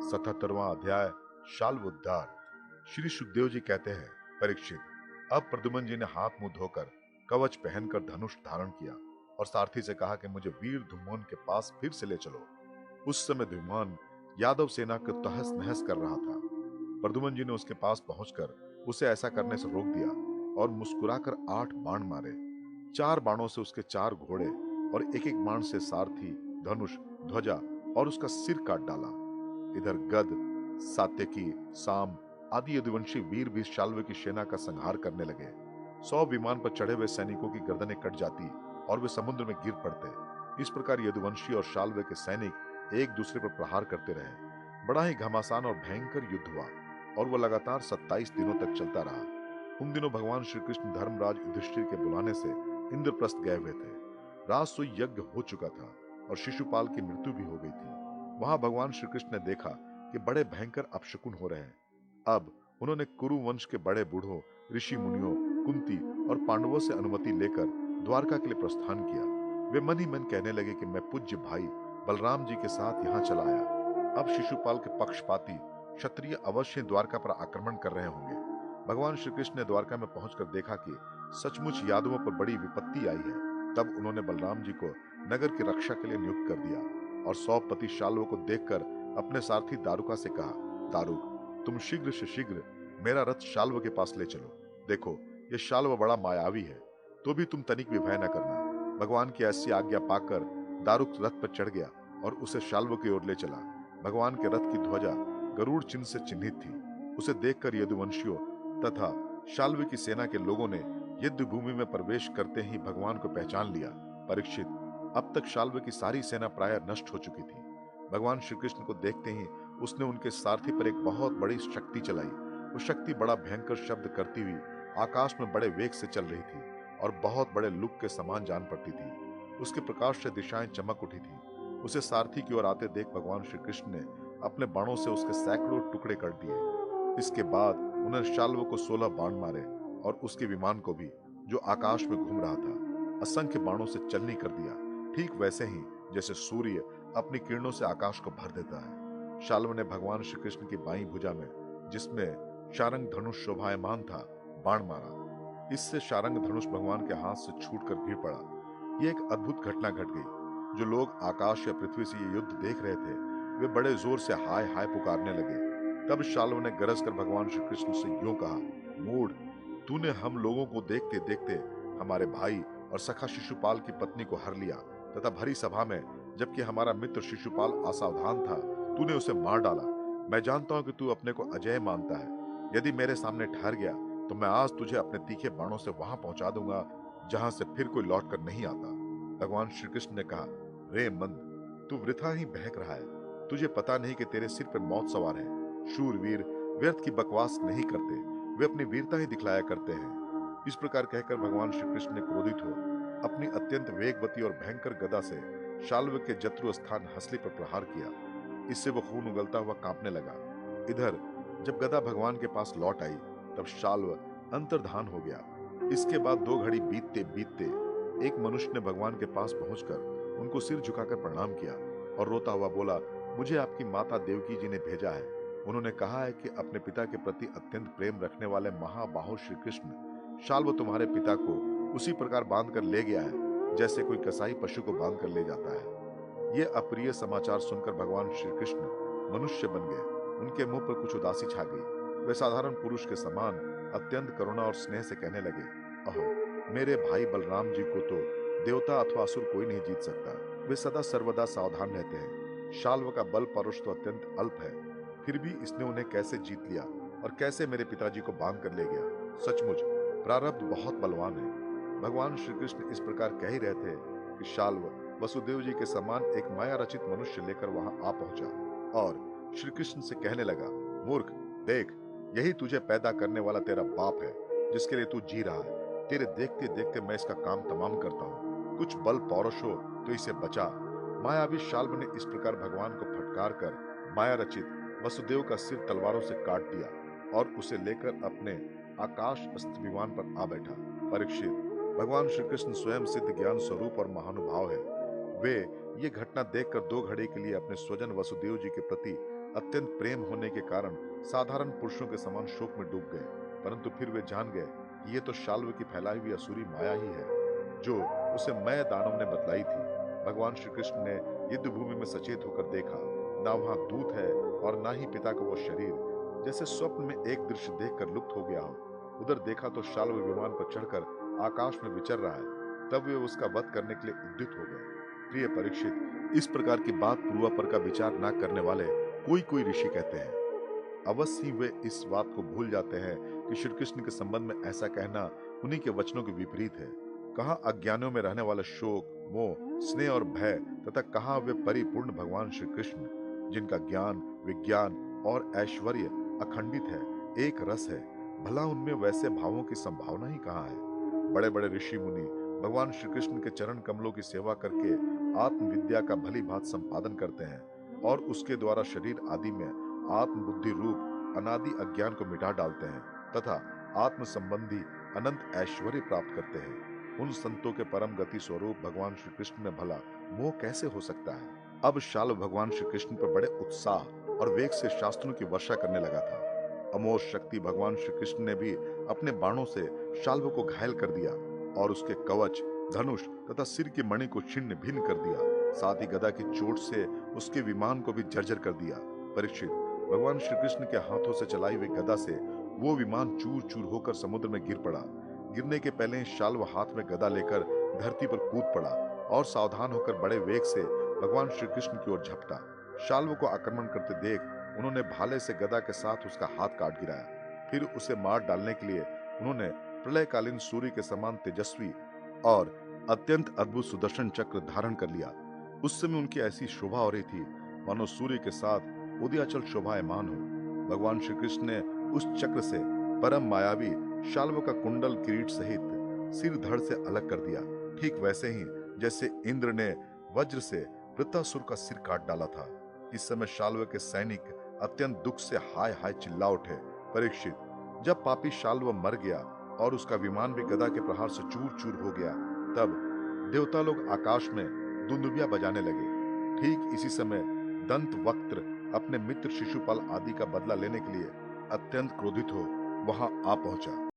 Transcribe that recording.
77वां अध्याय शाल्व उद्धार। श्री सुखदेव जी कहते हैं, परीक्षित, अब प्रद्युम्न जी ने हाथ मुंह धोकर कवच पहनकर धनुष धारण किया और सारथी से कहा कि मुझे वीर धूमोन के पास फिर से ले चलो। उस समय धूमोन यादव सेना को तहस नहस कर रहा था। प्रद्युम्न जी ने उसके पास पहुंचकर उसे ऐसा करने से रोक दिया और मुस्कुराकर 8 बाण मारे। 4 बाणों से उसके 4 घोड़े और एक एक बाण से सारथी, धनुष, ध्वजा और उसका सिर काट डाला। इधर गद, सात्यकी, साम आदि यदुवंशी वीर भी शाल्व की सेना का संहार करने लगे। 100 विमान पर चढ़े हुए सैनिकों की गर्दनें कट जाती और वे समुद्र में गिर पड़ते। इस प्रकार यदुवंशी और शाल्व के सैनिक एक दूसरे पर प्रहार करते रहे। बड़ा ही घमासान और भयंकर युद्ध हुआ और वह लगातार 27 दिनों तक चलता रहा। उन दिनों भगवान श्री कृष्ण धर्मराज युधिष्ठिर के बुलाने से इंद्रप्रस्थ गए हुए थे। राजसूय यज्ञ हो चुका था और शिशुपाल की मृत्यु भी हो गई थी। वहां भगवान श्री कृष्ण ने देखा कि बड़े भयंकर अपशकुन हो रहे हैं। अब उन्होंने कुरु वंश के बड़े बूढ़ों, ऋषि मुनियों, कुंती और पांडवों से अनुमति लेकर द्वारका के लिए प्रस्थान किया। वे मन ही मन कहने लगे कि मैं पूज्य भाई बलराम जी के साथ यहाँ चला आया। अब शिशुपाल के पक्षपाती क्षत्रिय अवश्य द्वारका पर आक्रमण कर रहे होंगे। भगवान श्री कृष्ण ने द्वारका में पहुंचकर देखा कि सचमुच यादवों पर बड़ी विपत्ति आई है। तब उन्होंने बलराम जी को नगर की रक्षा के लिए नियुक्त कर दिया और 100 पति शाल्व को देखकर अपने सारथी दारुका से कहा, दारुक, तुम शीघ्र से शीघ्र मेरा रथ शाल्व के पास ले चलो। देखो, ये शाल्व बड़ा मायावी है, तो भी तुम तनिक भी भय न करना। भगवान की ऐसी आज्ञा पाकर दारुक रथ पर चढ़ गया और उसे शाल्व की ओर ले चला। भगवान के रथ की ध्वजा गरुड़ चिन्ह से चिन्हित थी। उसे देखकर यदुवंशियों तथा शाल्व की सेना के लोगों ने युद्ध भूमि में प्रवेश करते ही भगवान को पहचान लिया। परीक्षित, अब तक शाल्व की सारी सेना प्राय नष्ट हो चुकी थी। भगवान श्री कृष्ण को देखते ही उसने उनके सारथी पर एक बहुत बड़ी शक्ति चलाई। वो शक्ति बड़ा भयंकर शब्द करती हुई आकाश में बड़े वेग से चल रही थी और बहुत बड़े लुक के समान जान पड़ती थी। उसके प्रकाश से दिशाएं चमक उठी थी। उसे सारथी की ओर आते देख भगवान श्री कृष्ण ने अपने बाणों से उसके सैकड़ों टुकड़े कर दिए। इसके बाद उन्होंने शाल्व को 16 बाण मारे और उसके विमान को भी, जो आकाश में घूम रहा था, असंख्य बाणों से चलनी कर दिया, ठीक वैसे ही जैसे सूर्य अपनी किरणों से आकाश को भर देता है। शाल्व ने भगवान श्री कृष्ण की बाईं भुजा में, जिसमें शारंग धनुष शोभायमान था, बाण मारा। इससे शारंग धनुष भगवान के हाथ से छूटकर गिर पड़ा। यह एक अद्भुत घटना घट गई। जो लोग आकाश या पृथ्वी से ये युद्ध देख रहे थे, वे बड़े जोर से हाय हाय पुकारने लगे। तब शाल्व ने गरज कर भगवान श्री कृष्ण से यूं कहा, मूढ़, तूने हम लोगों को देखते देखते हमारे भाई और सखा शिशुपाल की पत्नी को हर लिया तथा भरी सभा में, जबकि हमारा मित्र शिशुपाल असावधान था, तूने उसे मार डाला। मैं जानता हूं कि तू अपने को अजय मानता है। यदि मेरे सामने ठहर गया तो मैं आज तुझे अपने तीखे बाणों से वहां पहुंचा दूंगा जहां से फिर कोई लौट कर नहीं आता। भगवान श्री कृष्ण ने कहा, रे मंद, तू वृथा ही बहक रहा है। तुझे पता नहीं कि तेरे सिर पर मौत सवार है। शूरवीर व्यर्थ की बकवास नहीं करते, वे अपनी वीरता ही दिखलाया करते हैं। इस प्रकार कहकर भगवान श्री कृष्ण ने क्रोधित हो अपनी अत्यंत वेगवती और भयंकर गदा से शाल्व के जत्रु स्थान हंसली पर प्रहार किया। इससे वो खून उगलता हुआ कांपने लगा। इधर जब गदा भगवान के पास लौट आई तब शाल्व अंतर्धान हो गया। इसके बाद 2 घड़ी बीतते बीतते एक मनुष्य ने भगवान के पास पहुंचकर उनको सिर झुकाकर प्रणाम किया और रोता हुआ बोला, मुझे आपकी माता देवकी जी ने भेजा है। उन्होंने कहा है कि अपने पिता के प्रति अत्यंत प्रेम रखने वाले महाबाहु श्री कृष्ण शाल्व तुम्हारे पिता को उसी प्रकार बांध कर ले गया है जैसे कोई कसाई पशु को बांध कर ले जाता है। ये अप्रिय समाचार सुनकर भगवान श्री कृष्ण मनुष्य बन गए। उनके मुंह पर कुछ उदासी छा गई। वे साधारण पुरुष के समान अत्यंत करुणा और स्नेह से कहने लगे, अहो, मेरे भाई बलराम जी को तो देवता अथवा असुर कोई नहीं जीत सकता। वे सदा सर्वदा सावधान रहते हैं। शाल्व का बल परुष तो अत्यंत अल्प है, फिर भी इसने उन्हें कैसे जीत लिया और कैसे मेरे पिताजी को बांध कर ले गया। सचमुच प्रारब्ध बहुत बलवान है। भगवान श्री कृष्ण इस प्रकार कह ही रहे थे कि शाल्व वसुदेव जी के समान एक माया रचित मनुष्य लेकर वहां आ पहुंचा और श्री कृष्ण से कहने लगा, मूर्ख, देख, यही तुझे पैदा करने वाला तेरा बाप है जिसके लिए तू जी रहा है। तेरे देखते देखते मैं इसका काम तमाम करता हूँ। कुछ बल पौरुष हो तो इसे बचा। मायावी शाल्व ने इस प्रकार भगवान को फटकार कर माया रचित वसुदेव का सिर तलवारों से काट दिया और उसे लेकर अपने आकाश अस्त्र विमान पर आ बैठा। परीक्षित, भगवान श्री कृष्ण स्वयं सिद्ध ज्ञान स्वरूप और महानुभाव है। वे ये घटना देखकर 2 घड़ी के लिए अपने स्वजन वसुदेव जी के प्रति अत्यंत प्रेम होने के कारण साधारण पुरुषों के समान शोक में डूब गए, परंतु फिर वे जान गए कि ये तो शाल्व की फैलाई हुई असुरी माया ही है, जो उसे मय दानव ने बतलाई थी। भगवान श्री कृष्ण ने युद्ध भूमि में सचेत होकर देखा, ना वहां दूत है और ना ही पिता का वो शरीर। जैसे स्वप्न में एक दृश्य देखकर लुप्त हो गया हूं। उधर देखा तो शाल्व विमान पर चढ़कर आकाश में विचर रहा है। तब वे उसका वध करने के लिए उद्युत हो गए। प्रिय परीक्षित, इस प्रकार की बात पूर्वापर का विचार न करने वाले कोई कोई ऋषि कहते हैं। अवश्य ही वे इस बात को भूल जाते हैं कि श्री कृष्ण के संबंध में ऐसा कहना उन्हीं के वचनों के विपरीत है। कहाँ अज्ञानियों में रहने वाला शोक, मोह, स्नेह और भय, तथा कहाँ वे परिपूर्ण भगवान श्री कृष्ण, जिनका ज्ञान, विज्ञान और ऐश्वर्य अखंडित है, एक रस है। भला उनमें वैसे भावों की संभावना ही कहाँ है। बड़े बड़े ऋषि मुनि भगवान श्री कृष्ण के चरण कमलों की सेवा करके आत्मविद्या का भली भांति संपादन करते हैं और उसके द्वारा शरीर आदि में आत्म बुद्धि रूप अनादि अज्ञान को मिटा डालते हैं तथा आत्म संबंधी अनंत ऐश्वर्य प्राप्त करते हैं। उन संतों के परम गति स्वरूप भगवान श्री कृष्ण में भला मोह कैसे हो सकता है। अब शाल्व भगवान श्री कृष्ण पर बड़े उत्साह और वेग से शास्त्रों की वर्षा करने लगा था। अमोघ शक्ति भगवान श्री कृष्ण ने भी अपने बाणों से शाल्व को घायल कर दिया और उसके कवच, धनुष तथा सिर की मणि को छिन्न भिन्न कर दिया। साथ ही गदा की चोट से उसके विमान को भी जर्जर कर दिया। परीक्षित, भगवान श्री कृष्ण के हाथों से चलाई हुई गदा से वो विमान चूर चूर होकर समुद्र में गिर पड़ा। गिरने के पहले शाल्व हाथ में गदा लेकर धरती पर कूद पड़ा और सावधान होकर बड़े वेग से भगवान श्री कृष्ण की ओर झपटा। शाल्व को आक्रमण करते देख उन्होंने भाले से गदा के साथ उसका हाथ काट गिराया। फिर उसे मार डालने के लिए उन्होंने प्रलयकालीन सूर्य के समान तेजस्वी और अत्यंत अद्भुत सुदर्शन चक्र धारण कर लिया। उस समय उनकी ऐसी शोभा हो रही थी मानो सूर्य के साथ उदयाचल शोभायमान हो। भगवान श्री कृष्ण ने उस चक्र से परम मायावी शाल्व का कुंडल किरीट सहित सिर धड़ से अलग कर दिया, ठीक वैसे ही जैसे इंद्र ने वज्र से वृत्तासुर का सिर काट डाला था। इस समय शाल्व के सैनिक अत्यंत दुख से हाय हाय चिल्ला उठे। परीक्षित, जब पापी शाल्व मर गया और उसका विमान भी गदा के प्रहार से चूर चूर हो गया, तब देवता लोग आकाश में दुंदुभिया बजाने लगे। ठीक इसी समय दंत वक्त्र अपने मित्र शिशुपाल आदि का बदला लेने के लिए अत्यंत क्रोधित हो वहां आ पहुंचा।